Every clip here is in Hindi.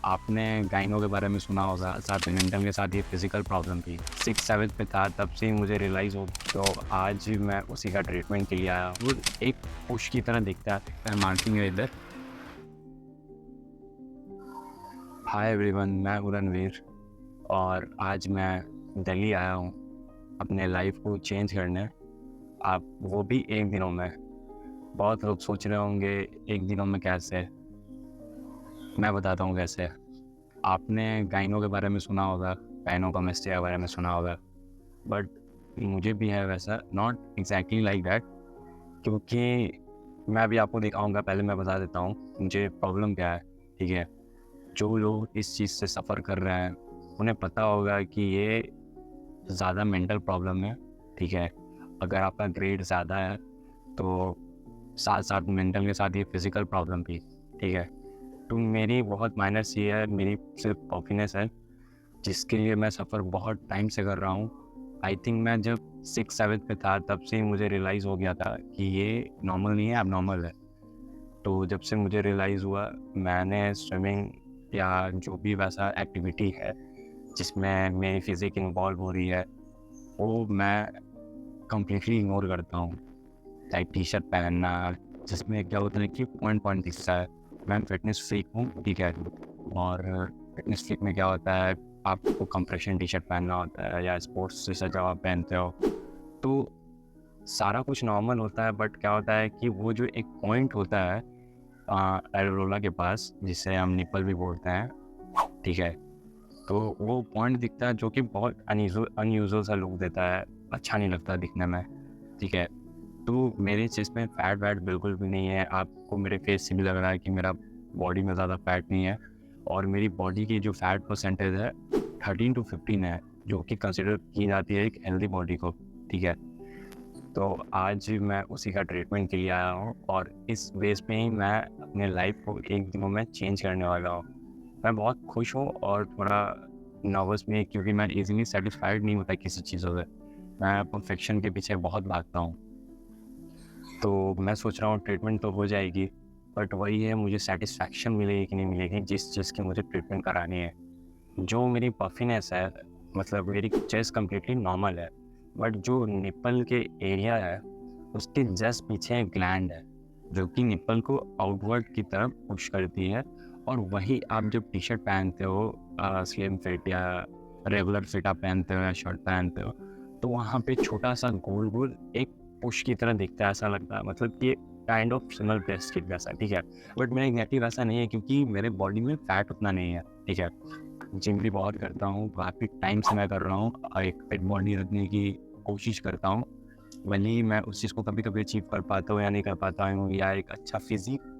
आपने गाइनो के बारे में सुना होगा, साथ मेंटल के साथ ये फिज़िकल प्रॉब्लम थी। 6th-7th में था तब से ही मुझे रियलाइज़ हो, तो आज मैं उसी का ट्रीटमेंट के लिए आया हूँ। वो एक पुश की तरह दिखता है। मैं मार्किंग है इधर। हाय एवरीवन, मैं हूँ रणवीर और आज मैं दिल्ली आया हूँ अपने लाइफ को चेंज करने। आप वो भी 1 दिनों में। बहुत लोग सोच रहे होंगे 1 दिनों में कैसे? मैं बताता हूँ कैसे। आपने गाइनो के बारे में सुना होगा, गाइनोकोमेस्टिया के बारे में सुना होगा, बट मुझे भी है वैसा, नॉट एग्जैक्टली लाइक दैट। क्योंकि मैं अभी आपको दिखाऊंगा, पहले मैं बता देता हूँ मुझे प्रॉब्लम क्या है। ठीक है, जो लोग इस चीज़ से सफ़र कर रहे हैं उन्हें पता होगा कि ये ज़्यादा मेंटल प्रॉब्लम है। ठीक है, अगर आपका ग्रेड ज़्यादा है तो साथ साथ मेंटल के साथ ये फिज़िकल प्रॉब्लम भी। ठीक है, तो मेरी बहुत माइनर सी है, मेरी सिर्फ पॉपीनेस है जिसके लिए मैं सफ़र बहुत टाइम से कर रहा हूँ। आई थिंक मैं जब 6th-7th में था तब से ही मुझे रियलाइज़ हो गया था कि ये नॉर्मल नहीं है, एबनॉर्मल है। तो जब से मुझे रियलाइज़ हुआ, मैंने स्विमिंग या जो भी वैसा एक्टिविटी है जिसमें मेरी फिज़िक इन्वॉल्व हो रही है, वो मैं कंप्लीटली इग्नोर करता हूँ। लाइक टी-शर्ट पहनना, जिसमें क्या होता है कि पॉइंट पॉइंट दिखता है। मैं फिटनेस फ्रीक हूँ, ठीक है, और फिटनेस फ्रीक में क्या होता है, आपको कंप्रेशन टी-शर्ट पहनना होता है या स्पोर्ट्स जैसा जब आप पहनते हो तो सारा कुछ नॉर्मल होता है। बट क्या होता है कि वो जो एक पॉइंट होता है एरोला के पास, जिसे हम निप्पल भी बोलते हैं, ठीक है, तो वो पॉइंट दिखता है जो कि बहुत अनयूजुअल सा लुक देता है, अच्छा नहीं लगता दिखने में। ठीक है, तो मेरे चेस्ट में फैट वैट बिल्कुल भी नहीं है। आपको मेरे फेस से भी लग रहा है कि मेरा बॉडी में ज़्यादा फैट नहीं है, और मेरी बॉडी की जो फैट परसेंटेज है 13 to 15 है, जो कि कंसिडर की जाती है एक हेल्दी बॉडी को। ठीक है, तो आज मैं उसी का ट्रीटमेंट के लिए आया हूँ और इस बेस पे ही मैं अपने लाइफ को 1 दिनों में चेंज करने वाला हूँ। मैं बहुत खुश हूँ और थोड़ा नर्वस भी, क्योंकि मैं ईज़िली सैटिस्फाइड नहीं होता किसी चीज़ों से। मैं परफेक्शन के पीछे बहुत भागता हूँ। तो मैं सोच रहा हूँ ट्रीटमेंट तो हो जाएगी, बट वही है, मुझे सैटिस्फैक्शन मिलेगी कि नहीं मिलेगी जिस चीज़ की मुझे ट्रीटमेंट करानी है। जो मेरी पफीनेस है, मतलब मेरी चेस्ट कम्प्लीटली नॉर्मल है, बट जो निप्पल के एरिया है उसके जस्ट पीछे एक ग्लैंड है जो कि निप्पल को आउटवर्ड की तरफ पुश करती है। और वही आप जब टी शर्ट पहनते हो, स्लिम फिट या रेगुलर फिट आप पहनते हो या शर्ट पहनते हो, तो वहाँ पे छोटा सा गोल गोल एक पुश की तरह दिखता है, ऐसा लगता है, मतलब कि काइंड ऑफ सिमिलर ब्रेस्ट की वैसा। ठीक है, बट मेरा एग्जैक्टली वैसा नहीं है क्योंकि मेरे बॉडी में फैट उतना नहीं है। ठीक है, जिम भी बहुत करता हूँ, काफ़ी टाइम से मैं कर रहा हूँ, एक फिट बॉडी रखने की कोशिश करता हूँ। भले ही मैं उस चीज़ को कभी कभी अचीव कर पाता हूँ या नहीं कर पाता हूँ, या एक अच्छा फिजिक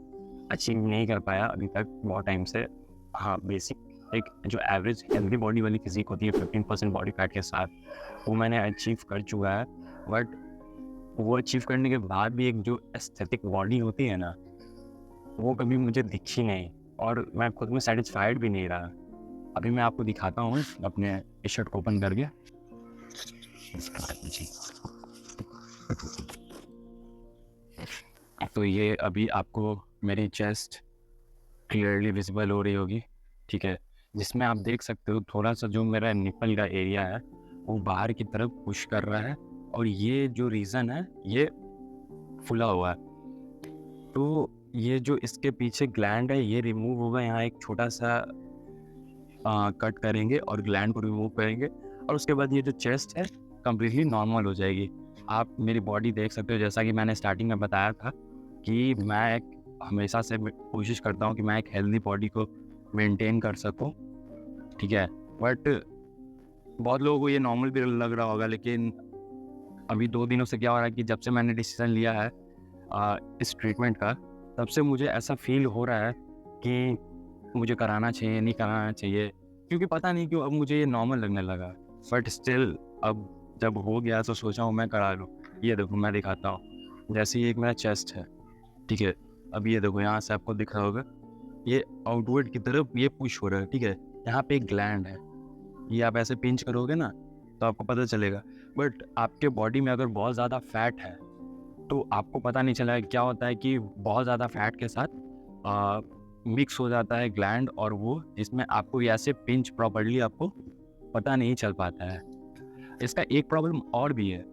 अचीव नहीं कर पाया अभी तक बहुत टाइम से। हाँ, बेसिक एक जो एवरेज हेल्दी बॉडी वाली फिजिक होती है 15% बॉडी फैट के साथ, वो मैंने अचीव कर चुका है। बट वो अचीव करने के बाद भी एक जो एस्थेटिक बॉडी होती है ना, वो कभी मुझे दिखी नहीं, और मैं खुद में सेटिस्फाइड भी नहीं रहा। अभी मैं आपको दिखाता हूँ अपने टी शर्ट को ओपन करके। जी, तो ये अभी आपको मेरी चेस्ट क्लियरली विजिबल हो रही होगी। ठीक है, जिसमें आप देख सकते हो थोड़ा सा जो मेरा निप्पल का एरिया है वो बाहर की तरफ पुश कर रहा है, और ये जो रीज़न है ये फुला हुआ है। तो ये जो इसके पीछे ग्लैंड है ये रिमूव होगा, यहाँ एक छोटा सा कट करेंगे और ग्लैंड को रिमूव करेंगे, और उसके बाद ये जो चेस्ट है कम्प्लीटली नॉर्मल हो जाएगी। आप मेरी बॉडी देख सकते हो, जैसा कि मैंने स्टार्टिंग में बताया था कि मैं एक हमेशा से कोशिश करता हूँ कि मैं एक हेल्दी बॉडी को मेंटेन कर सकूँ। ठीक है, बट बहुत लोगों को ये नॉर्मल भी लग रहा होगा, लेकिन अभी 2 दिनों से क्या हो रहा है कि जब से मैंने डिसीजन लिया है इस ट्रीटमेंट का, तब से मुझे ऐसा फील हो रहा है कि मुझे कराना चाहिए, नहीं कराना चाहिए, क्योंकि पता नहीं क्यों अब मुझे ये नॉर्मल लगने लगा। बट स्टिल अब जब हो गया तो सोचा हूँ मैं करा लूँ। ये देखो मैं दिखाता हूँ, जैसे ये एक मेरा चेस्ट है, ठीक है, अब ये देखो यहाँ से आपको दिख रहा होगा, ये आउटवर्ड की तरफ ये पुश हो रहा है। ठीक है, यहाँ पे एक ग्लैंड है, ये आप ऐसे पिंच करोगे ना तो आपको पता चलेगा। बट आपके बॉडी में अगर बहुत ज़्यादा फैट है तो आपको पता नहीं चला है। क्या होता है कि बहुत ज़्यादा फैट के साथ मिक्स हो जाता है ग्लैंड और वो, जिसमें आपको ये ऐसे पिंच प्रॉपर्ली आपको पता नहीं चल पाता है। इसका एक प्रॉब्लम और भी है,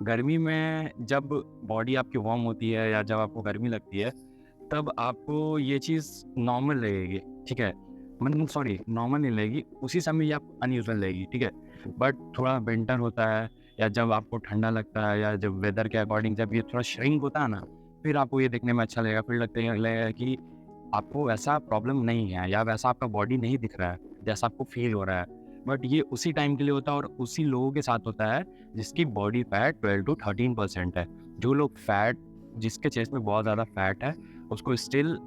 गर्मी में जब बॉडी आपकी वार्म होती है या जब आपको गर्मी लगती है, तब आपको ये चीज़ नॉर्मल लगेगी, ठीक है? मतलब सॉरी, नॉर्मल नहीं लगेगी, उसी समय ये आपको अनयूजुअल लगेगी, ठीक है? बट थोड़ा विंटर होता है या जब आपको ठंडा लगता है या जब वेदर के अकॉर्डिंग जब ये थोड़ा श्रिंक होता है ना, फिर आपको ये देखने में अच्छा लगेगा, फिर लगेगा कि आपको वैसा प्रॉब्लम नहीं है या वैसा आपका बॉडी नहीं दिख रहा है, जैसा आपको फ़ील हो रहा है। बट ये उसी टाइम के लिए होता है और उसी लोगों के साथ होता है जिसकी बॉडी फैट 12 to 13% है। जो लोग फैट, जिसके चेस्ट में बहुत ज़्यादा फैट है, उसको स्टिल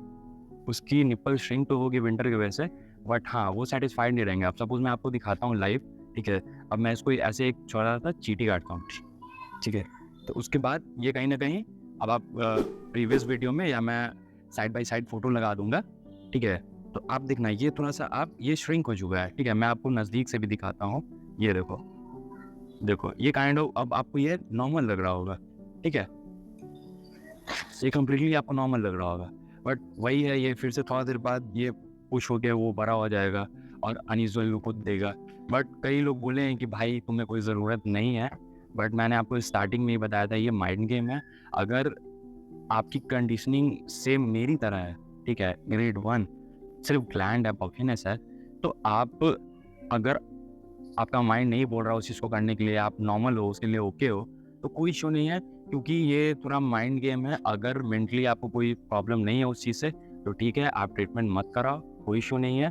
उसकी निप्पल श्रिंक तो होगी विंटर की वजह से, बट हाँ, वो सैटिस्फाइड नहीं रहेंगे। अब सपोज़ मैं आपको दिखाता हूँ लाइव, ठीक है? अब मैं इसको ऐसे एक छोटा सा चींटी काटता हूँ, ठीक है? तो उसके बाद ये कहीं न कहीं, अब आप प्रीवियस वीडियो में या मैं साइड बाय साइड फ़ोटो लगा दूँगा, ठीक है? तो आप देखना, ये थोड़ा-सा आप ये श्रिंक हो चुका है, ठीक है? मैं आपको नज़दीक से भी दिखाता हूँ, ये देखो। देखो, ये काइंड ऑफ अब आपको ये नॉर्मल लग रहा होगा, ठीक है? ये कंप्लीटली आपको नॉर्मल लग रहा होगा, बट वही है, ये फिर से थोड़ा देर बाद ये पुश होके वो बड़ा हो जाएगा और अनयूजुअल लुक देगा। बट कई लोग बोले हैं कि भाई तुम्हें कोई ज़रूरत नहीं है, बट मैंने आपको स्टार्टिंग में ही बताया था, ये माइंड गेम है। अगर आपकी कंडीशनिंग सेम मेरी तरह है, ठीक है, ग्रेड 1 सिर्फ ग्लैंड है, पफिनेस है, तो आप, अगर आपका माइंड नहीं बोल रहा उस चीज़ को करने के लिए, आप नॉर्मल हो, उसके लिए ओके हो, तो कोई इश्यू नहीं है, क्योंकि ये थोड़ा माइंड गेम है। अगर मेंटली आपको कोई प्रॉब्लम नहीं है उस चीज़ से, तो ठीक है, आप ट्रीटमेंट मत कराओ, कोई इश्यू नहीं है,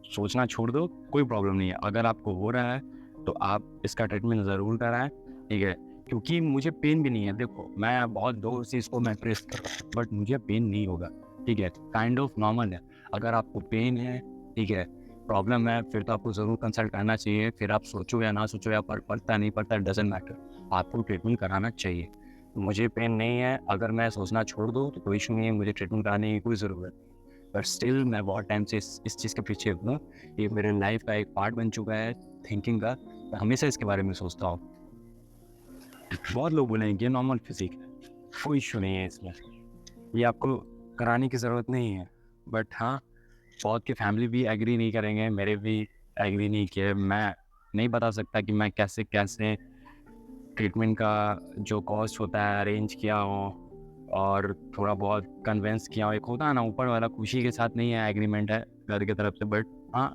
सोचना छोड़ दो, कोई प्रॉब्लम नहीं है। अगर आपको हो रहा है तो आप इसका ट्रीटमेंट ज़रूर कराएं, ठीक है? क्योंकि मुझे पेन भी नहीं है, देखो मैं बहुत दूर से इसको मैं प्रेस कर रहा हूँ, बट मुझे पेन नहीं होगा, ठीक है? काइंड ऑफ नॉर्मल है। अगर आपको पेन है, ठीक है, प्रॉब्लम है, फिर तो आपको ज़रूर कंसल्ट करना चाहिए। फिर आप सोचो या ना सोचो या पड़ता नहीं पड़ता, डज़न्ट मैटर, आपको ट्रीटमेंट कराना चाहिए। मुझे पेन नहीं है, अगर मैं सोचना छोड़ दूँ तो कोई इशू नहीं है, मुझे ट्रीटमेंट कराने की कोई ज़रूरत नहीं। बट स्टिल मैं बहुत टाइम से इस चीज़ के पीछे हूँ। ये मेरे लाइफ का एक पार्ट बन चुका है थिंकिंग का। मैं हमेशा इसके बारे में सोचता हूँ। बहुत लोग बोलेंगे ये नॉर्मल फिजिक है, कोई इशू नहीं है इसमें, ये आपको कराने की ज़रूरत नहीं है। बट हाँ, बहुत के फैमिली भी एग्री नहीं करेंगे, मेरे भी एग्री नहीं किए। मैं नहीं बता सकता कि मैं कैसे कैसे ट्रीटमेंट का जो कॉस्ट होता है अरेंज किया हूँ और थोड़ा बहुत कन्विंस किया हूँ। एक होता है ना, ऊपर वाला खुशी के साथ नहीं है, एग्रीमेंट है घर की तरफ से, बट हाँ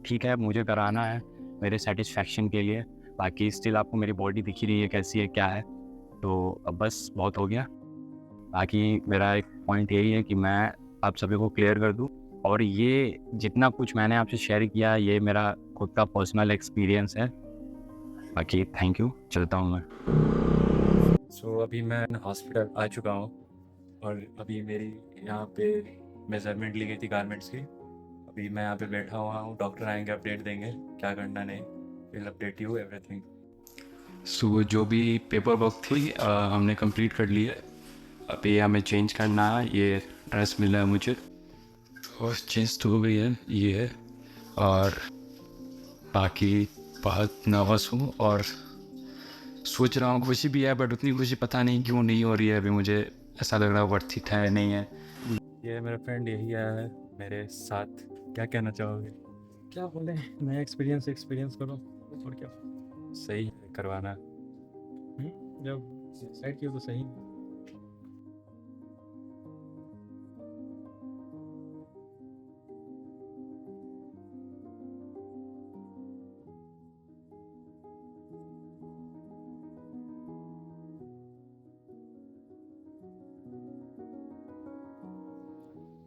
ठीक है, मुझे कराना है मेरे सेटिस्फैक्शन के लिए। बाकी स्टिल आपको मेरी बॉडी दिख ही रही है कैसी है, क्या है, तो अब बस बहुत हो गया। बाकी मेरा एक पॉइंट यही है कि मैं आप सभी को क्लियर कर दूं, और ये जितना कुछ मैंने आपसे शेयर किया, ये मेरा खुद का पर्सनल एक्सपीरियंस है। बाकी थैंक यू, चलता हूँ मैं। अभी मैं हॉस्पिटल आ चुका हूँ और अभी मेरी यहाँ पे मेजरमेंट ली गई थी गारमेंट्स की। अभी मैं यहाँ पे बैठा हुआ हूँ, डॉक्टर आएंगे, अपडेट देंगे क्या करना नहीं, विल अपडेट यू एवरीथिंग। सो जो भी पेपर वर्क थी हमने कंप्लीट कर लिया। अभी हमें चेंज करना है, ये ड्रेस मिला है मुझे और चेंज तो हो गई है ये है। और बाकी बहुत नर्वस हूँ और सोच रहा हूँ, खुशी भी है बट उतनी खुशी पता नहीं क्यों नहीं हो रही है अभी। मुझे ऐसा लग रहा है वर्थ इट है नहीं है। ये मेरा फ्रेंड यही आया है मेरे साथ, क्या कहना चाहोगे? क्या बोले, नया एक्सपीरियंस करो और क्या। सही है करवाना। जब डिसाइड किया तो सही।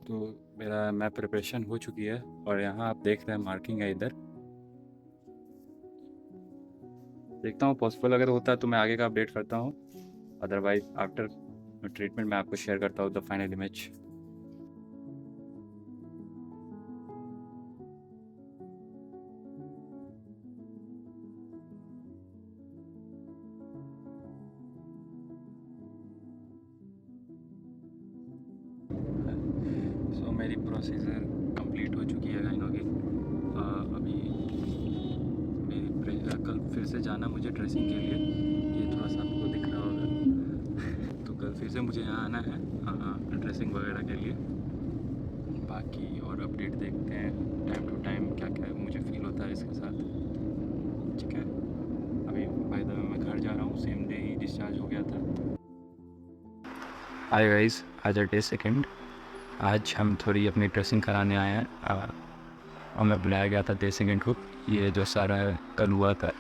तो मैं प्रिपरेशन हो चुकी है और यहाँ आप देख रहे हैं मार्किंग है इधर। देखता हूँ पॉसिबल अगर होता है तो मैं आगे का अपडेट करता हूँ, अदरवाइज आफ्टर ट्रीटमेंट मैं आपको शेयर करता हूँ द फाइनल इमेज। सो मेरी प्रोसीजर कंप्लीट हो चुकी है लाइनों की। अभी मेरी कल फिर से जाना मुझे ड्रेसिंग के लिए, ये थोड़ा सा आपको दिख रहा होगा तो कल फिर से मुझे यहाँ आना है ड्रेसिंग वगैरह के लिए। बाकी और अपडेट देखते हैं टाइम टू टाइम क्या क्या मुझे फील होता है इसके साथ। ठीक है, अभी बाय द वे मैं घर जा रहा हूँ, सेम डे ही डिस्चार्ज हो गया था। हाय गाइस, आज डे सेकंड। आज हम थोड़ी अपनी ड्रेसिंग कराने आए हैं और मैं बुलाया गया था डे सेकंड को। ये जो सारा कल हुआ था,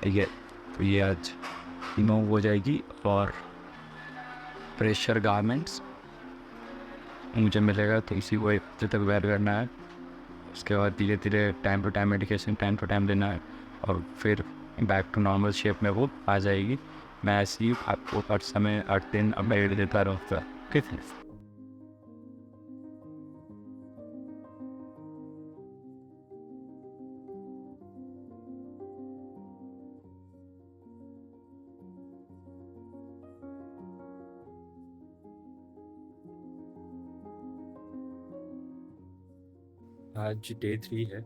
ठीक है, तो ये आज रिमूव हो जाएगी और प्रेशर गारमेंट्स मुझे मिलेगा, तो इसी को एक हफ्ते तक वेयर करना है। उसके बाद धीरे धीरे time to time medication time to time लेना है और फिर बैक टू नॉर्मल शेप में वो आ जाएगी। मैं ऐसे ही आपको हर समय 8 दिन अपडेट देता रहूँगा। ठीक है। आज डे 3 है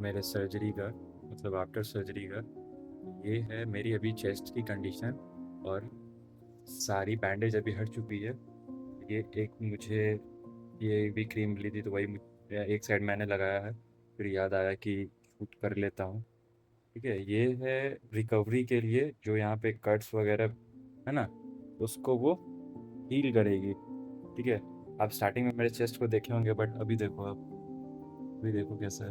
मेरे सर्जरी का, मतलब आफ्टर सर्जरी का। ये है मेरी अभी चेस्ट की कंडीशन और सारी बैंडेज अभी हट चुकी है। ये एक मुझे ये भी क्रीम मिली थी, तो वही एक साइड मैंने लगाया है, फिर याद आया कि शूट कर लेता हूँ। ठीक है, ये है रिकवरी के लिए, जो यहाँ पे कट्स वगैरह है ना, उसको वो हील करेगी। ठीक है, आप स्टार्टिंग में मेरे चेस्ट को देखे होंगे, बट अभी देखो, आप अभी देखो कैसा है।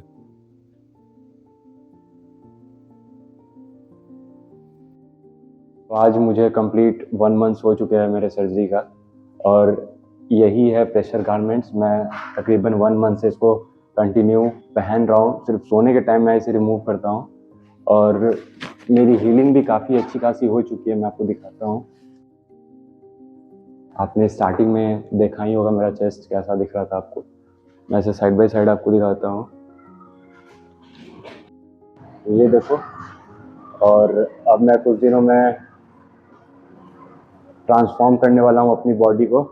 तो आज मुझे कंप्लीट 1 मंथ हो चुके हैं मेरे सर्जरी का, और यही है प्रेशर गारमेंट्स। मैं तकरीबन 1 मंथ से इसको कंटिन्यू पहन रहा हूँ, सिर्फ सोने के टाइम मैं इसे रिमूव करता हूँ, और मेरी हीलिंग भी काफ़ी अच्छी खासी हो चुकी है। मैं आपको दिखाता हूँ। आपने स्टार्टिंग में देखा ही होगा मेरा चेस्ट कैसा दिख रहा था आपको। मैं इसे साइड बाय साइड आपको दिखाता हूँ। ये देखो, और अब मैं कुछ दिनों में ट्रांसफॉर्म करने वाला हूँ अपनी बॉडी को।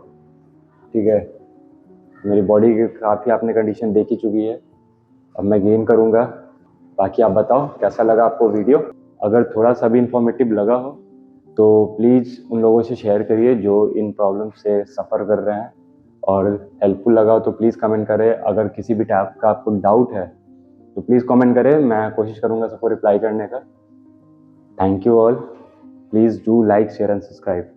ठीक है, मेरी बॉडी की काफ़ी आपने कंडीशन देख ही चुकी है, अब मैं गेन करूँगा। बाकी आप बताओ कैसा लगा आपको वीडियो। अगर थोड़ा सा भी इंफॉर्मेटिव लगा हो तो प्लीज़ उन लोगों से शेयर करिए जो इन प्रॉब्लम से सफ़र कर रहे हैं, और हेल्पफुल लगा हो तो प्लीज़ कमेंट करें। अगर किसी भी टाइप का आपको डाउट है तो प्लीज़ कमेंट करें, मैं कोशिश करूँगा सबको रिप्लाई करने का। Thank you all, please do like share and subscribe.